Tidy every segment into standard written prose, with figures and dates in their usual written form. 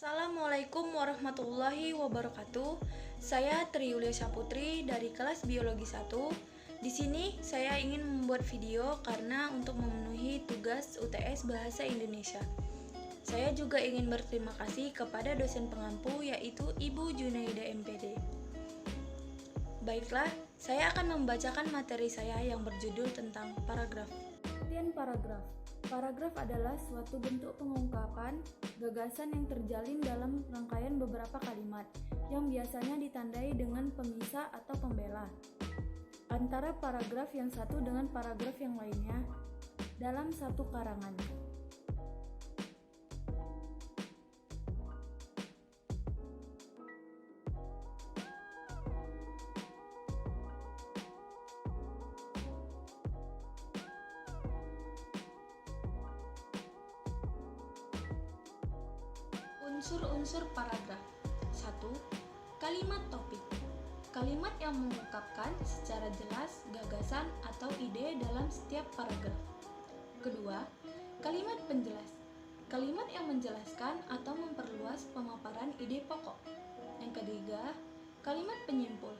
Assalamualaikum warahmatullahi wabarakatuh. Saya Tri Yulia Saputri dari kelas Biologi 1. Di sini saya ingin membuat video karena untuk memenuhi tugas UTS Bahasa Indonesia. Saya juga ingin berterima kasih kepada dosen pengampu yaitu Ibu Junaida MPD. Baiklah, saya akan membacakan materi saya yang berjudul tentang paragraf. Pengertian paragraf. Paragraf adalah suatu bentuk pengungkapan gagasan yang terjalin dalam rangkaian beberapa kalimat yang biasanya ditandai dengan pemisah atau pembela antara paragraf yang satu dengan paragraf yang lainnya dalam satu karangan. Unsur-unsur paragraf. 1. Kalimat topik. Kalimat yang mengungkapkan secara jelas gagasan atau ide dalam setiap paragraf. Kedua, kalimat penjelas. Kalimat yang menjelaskan atau memperluas pemaparan ide pokok. Yang ketiga, kalimat penyimpul.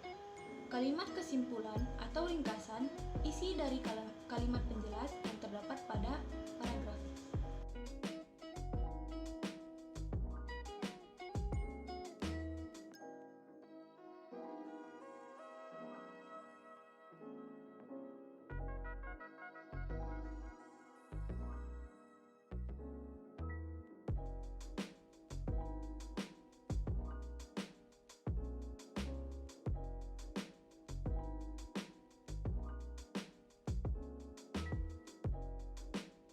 Kalimat kesimpulan atau ringkasan isi dari kalimat penjelas yang terdapat pada paragraf.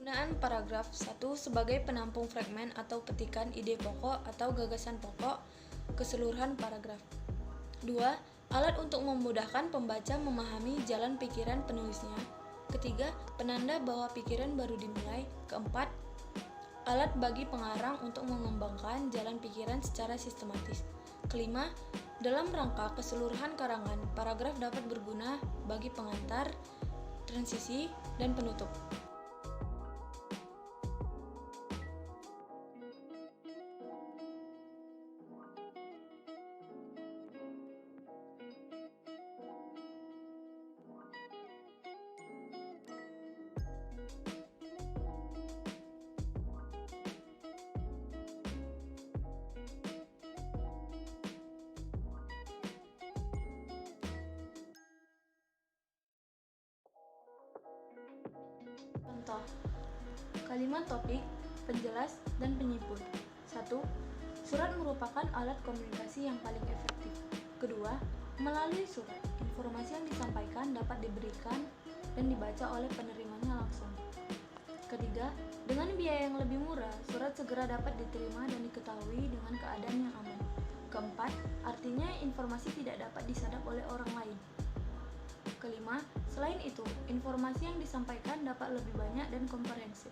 Penggunaan paragraf 1 sebagai penampung fragmen atau petikan ide pokok atau gagasan pokok keseluruhan paragraf. 2. Alat untuk memudahkan pembaca memahami jalan pikiran penulisnya. Ketiga, penanda bahwa pikiran baru dimulai. Keempat, alat bagi pengarang untuk mengembangkan jalan pikiran secara sistematis. Kelima, dalam rangka keseluruhan karangan, paragraf dapat berguna bagi pengantar, transisi, dan penutup. Contoh, kalimat topik, penjelas, dan penyimpul. 1. Surat merupakan alat komunikasi yang paling efektif. Kedua, melalui surat, informasi yang disampaikan dapat diberikan dan dibaca oleh penerimanya langsung. Ketiga, dengan biaya yang lebih murah, surat segera dapat diterima dan diketahui dengan keadaan yang aman. Keempat, artinya informasi tidak dapat disadap oleh orang lain. Kelima, selain itu, informasi yang disampaikan dapat lebih banyak dan komprehensif.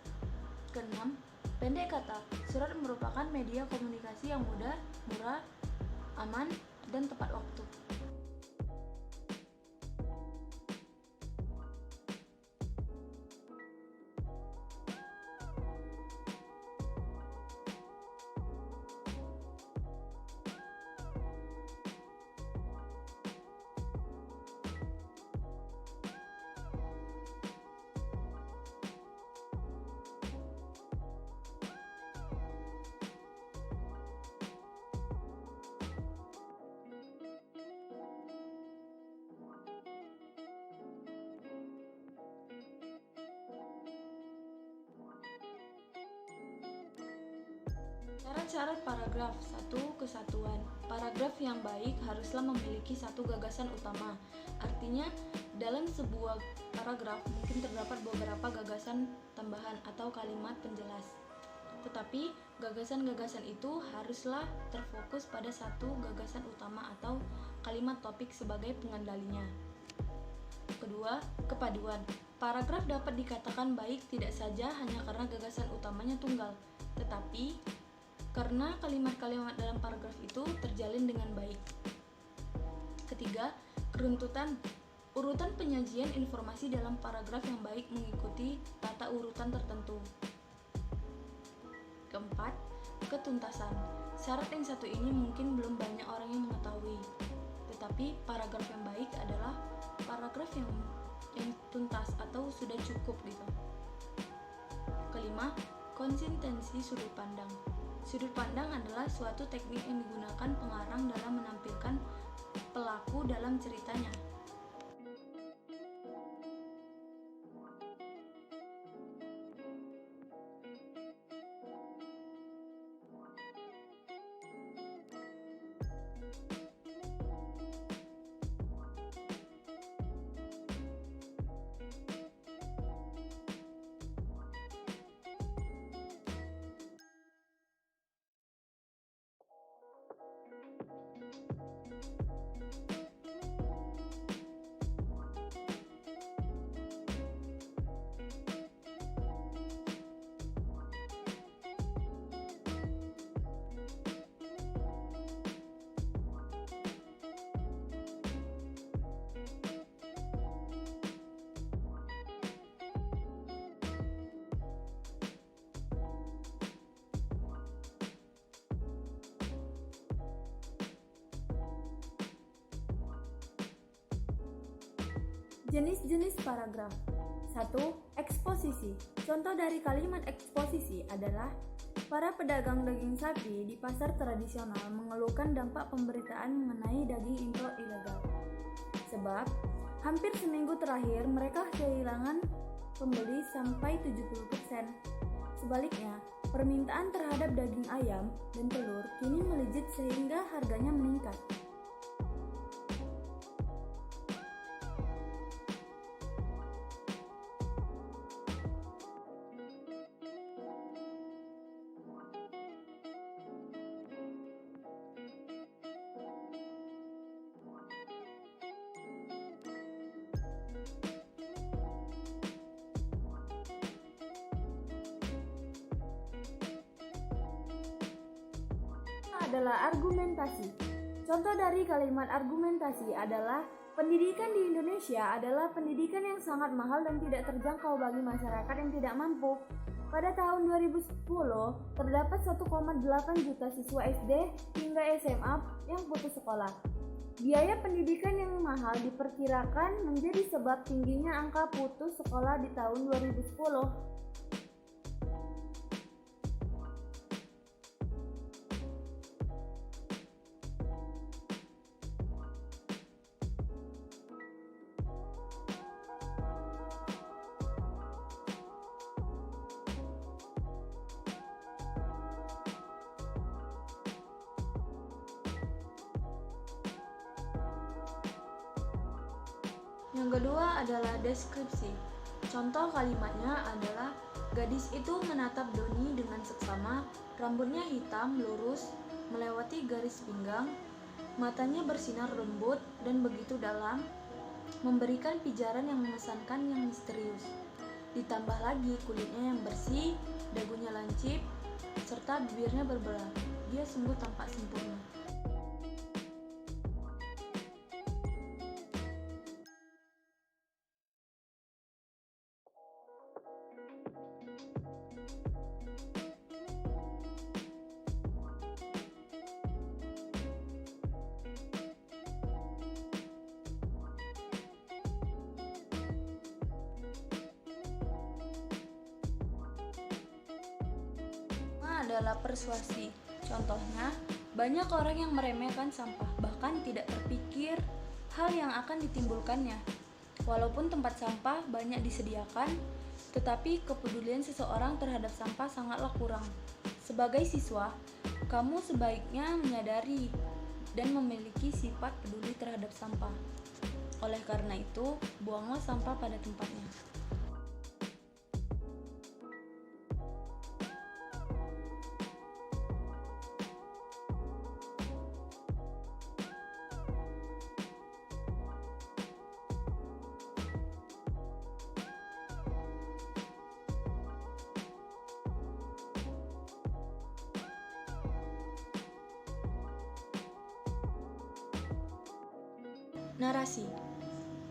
Keenam, pendek kata, surat merupakan media komunikasi yang mudah, murah, aman, dan tepat waktu. Syarat paragraf. 1. Kesatuan. Paragraf yang baik haruslah memiliki satu gagasan utama. Artinya, dalam sebuah paragraf mungkin terdapat beberapa gagasan tambahan atau kalimat penjelas. Tetapi, gagasan-gagasan itu haruslah terfokus pada satu gagasan utama atau kalimat topik sebagai pengendalinya. Kedua, kepaduan. Paragraf dapat dikatakan baik tidak saja hanya karena gagasan utamanya tunggal, tetapi karena kalimat-kalimat dalam paragraf itu terjalin dengan baik. Ketiga, keruntutan. Urutan penyajian informasi dalam paragraf yang baik mengikuti tata urutan tertentu. Keempat, ketuntasan. Syarat yang satu ini mungkin belum banyak orang yang mengetahui, tetapi paragraf yang baik adalah paragraf yang tuntas atau sudah cukup gitu. Kelima, konsistensi sudut pandang. Sudut pandang adalah suatu teknik yang digunakan pengarang dalam menampilkan pelaku dalam ceritanya. Jenis-jenis paragraf. 1. Eksposisi. Contoh dari kalimat eksposisi adalah para pedagang daging sapi di pasar tradisional mengeluhkan dampak pemberitaan mengenai daging impor ilegal. Sebab hampir seminggu terakhir mereka kehilangan pembeli sampai 70%. Sebaliknya, permintaan terhadap daging ayam dan telur kini melejit sehingga harganya meningkat. Adalah argumentasi. Contoh dari kalimat argumentasi adalah pendidikan di Indonesia adalah pendidikan yang sangat mahal dan tidak terjangkau bagi masyarakat yang tidak mampu. Pada tahun 2010, terdapat 1,8 juta siswa SD hingga SMA yang putus sekolah. Biaya pendidikan yang mahal diperkirakan menjadi sebab tingginya angka putus sekolah di tahun 2010. Yang kedua adalah deskripsi. Contoh kalimatnya adalah gadis itu menatap Doni dengan seksama, rambutnya hitam lurus melewati garis pinggang, matanya bersinar lembut dan begitu dalam, memberikan pijaran yang mengesankan yang misterius. Ditambah lagi kulitnya yang bersih, dagunya lancip, serta bibirnya berbelah. Dia sungguh tampak sempurna. Adalah persuasi. Contohnya, banyak orang yang meremehkan sampah, bahkan tidak terpikir hal yang akan ditimbulkannya. Walaupun tempat sampah banyak disediakan, tetapi kepedulian seseorang terhadap sampah sangatlah kurang. Sebagai siswa, kamu sebaiknya menyadari dan memiliki sifat peduli terhadap sampah. Oleh karena itu, buanglah sampah pada tempatnya. Narasi.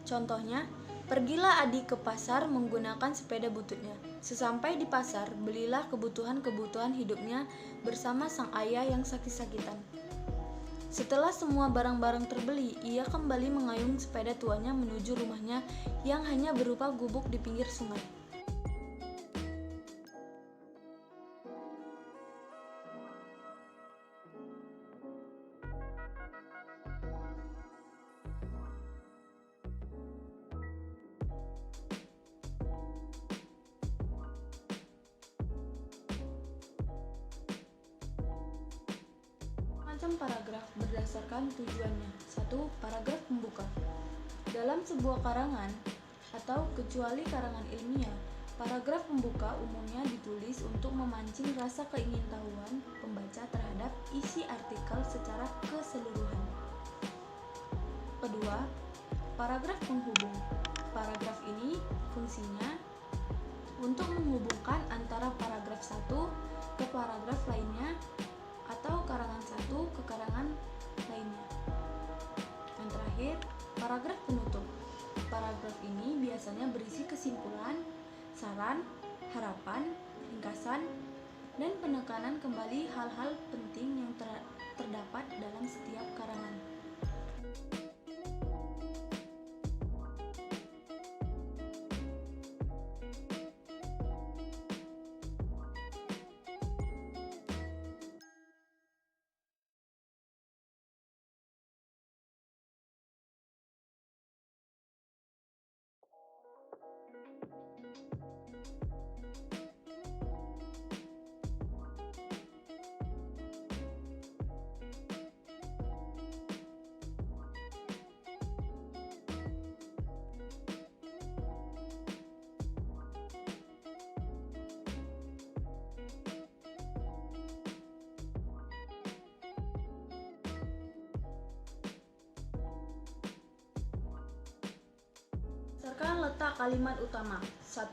Contohnya, Pergilah adik ke pasar menggunakan sepeda bututnya. Sesampai di pasar, belilah kebutuhan-kebutuhan hidupnya bersama sang ayah yang sakit-sakitan. Setelah semua barang-barang terbeli, ia kembali mengayuh sepeda tuanya menuju rumahnya yang hanya berupa gubuk di pinggir sungai. Macam paragraf berdasarkan tujuannya. 1. Paragraf pembuka. Dalam sebuah karangan atau kecuali karangan ilmiah, paragraf pembuka umumnya ditulis untuk memancing rasa keingintahuan pembaca terhadap isi artikel secara keseluruhan. Kedua, paragraf penghubung. Paragraf ini fungsinya untuk menghubungkan antara paragraf satu ke paragraf lainnya atau karangan satu ke karangan lainnya. Yang terakhir, paragraf penutup. Paragraf ini biasanya berisi kesimpulan, saran, harapan, ringkasan, dan penekanan kembali hal-hal penting yang terdapat dalam setiap karangan. Berdasarkan letak kalimat utama. 1.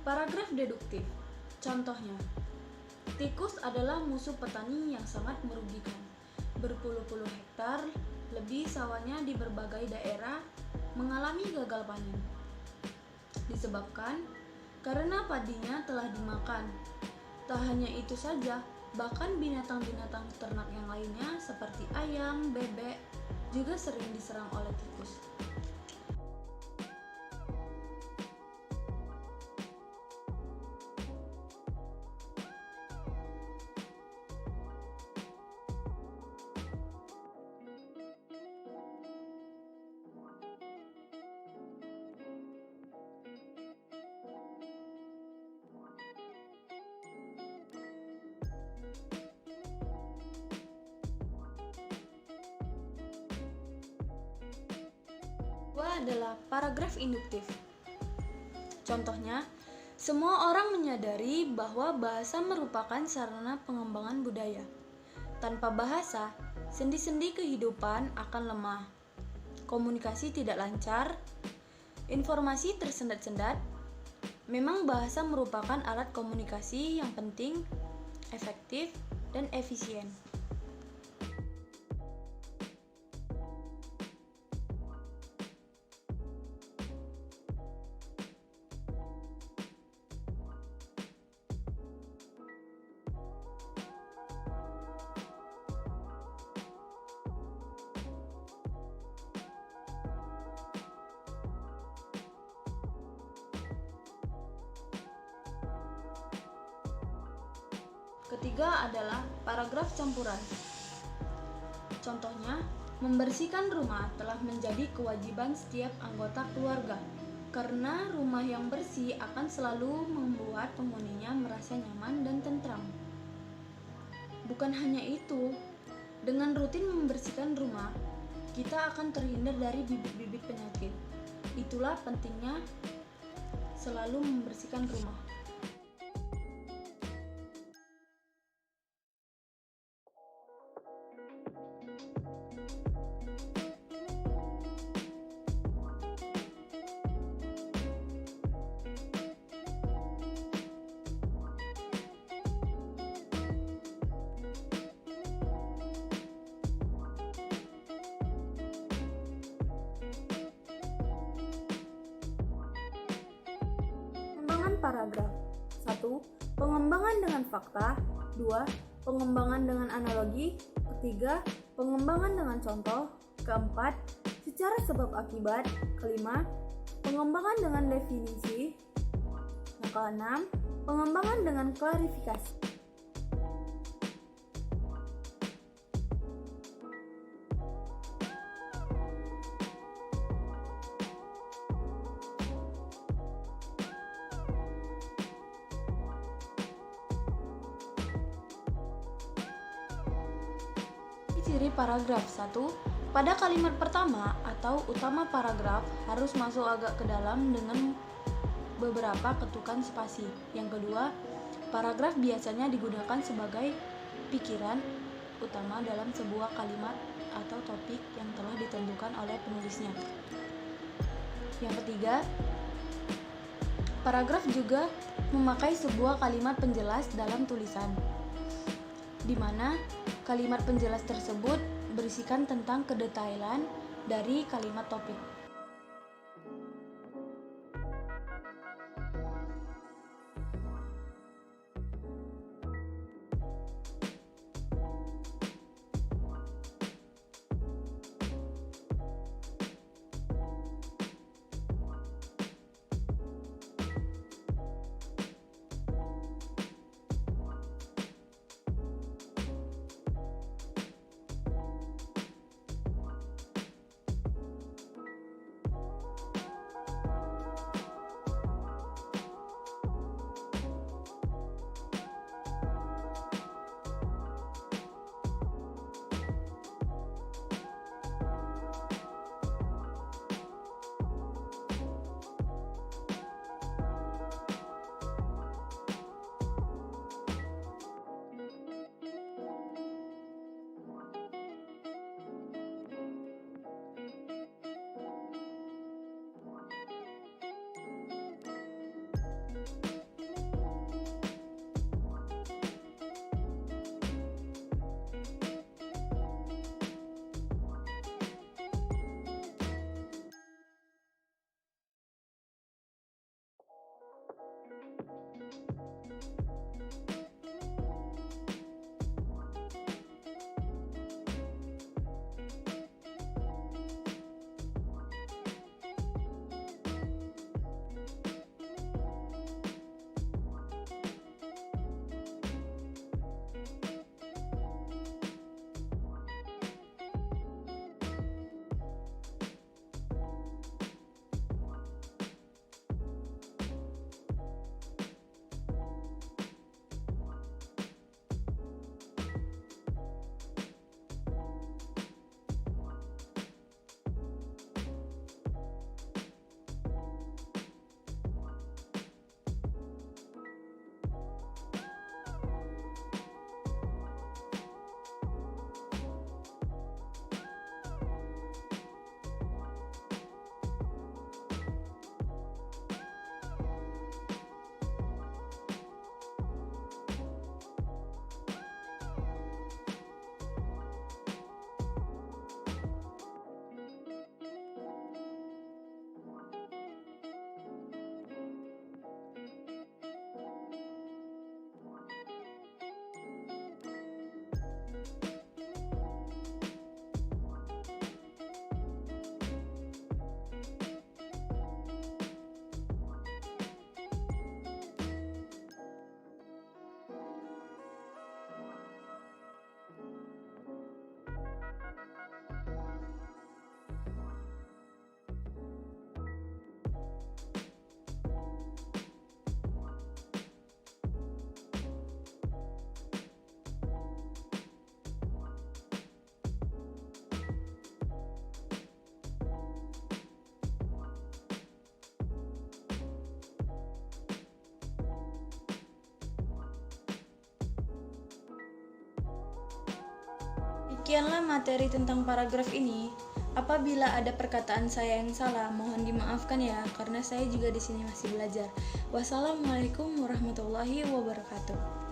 Paragraf deduktif. Contohnya, tikus adalah musuh petani yang sangat merugikan. Berpuluh-puluh hektar lebih sawahnya di berbagai daerah mengalami gagal panen. Disebabkan karena padinya telah dimakan. Tak hanya itu saja, bahkan binatang-binatang ternak yang lainnya seperti ayam, bebek juga sering diserang oleh tikus. Kedua adalah paragraf induktif. Contohnya, semua orang menyadari bahwa bahasa merupakan sarana pengembangan budaya. Tanpa bahasa, sendi-sendi kehidupan akan lemah. Komunikasi tidak lancar, informasi tersendat-sendat. Memang bahasa merupakan alat komunikasi yang penting, efektif, dan efisien. Ketiga adalah paragraf campuran. Contohnya, membersihkan rumah telah menjadi kewajiban setiap anggota keluarga, karena rumah yang bersih akan selalu membuat penghuninya merasa nyaman dan tentram. Bukan hanya itu, dengan rutin membersihkan rumah, kita akan terhindar dari bibit-bibit penyakit. Itulah pentingnya selalu membersihkan rumah. dengan fakta. 2. Pengembangan dengan analogi. Ketiga, pengembangan dengan contoh. Keempat, secara sebab akibat. Kelima, pengembangan dengan definisi. Yang keenam, pengembangan dengan klarifikasi. Ciri paragraf 1. Pada kalimat pertama atau utama paragraf harus masuk agak ke dalam dengan beberapa ketukan spasi. Yang kedua, paragraf biasanya digunakan sebagai pikiran utama dalam sebuah kalimat atau topik yang telah ditentukan oleh penulisnya. Yang ketiga, paragraf juga memakai sebuah kalimat penjelas dalam tulisan, di mana kalimat penjelas tersebut berisikan tentang kedetailan dari kalimat topik. Sekianlah materi tentang paragraf ini. Apabila ada perkataan saya yang salah, mohon dimaafkan ya, karena saya juga di sini masih belajar. Wassalamualaikum warahmatullahi wabarakatuh.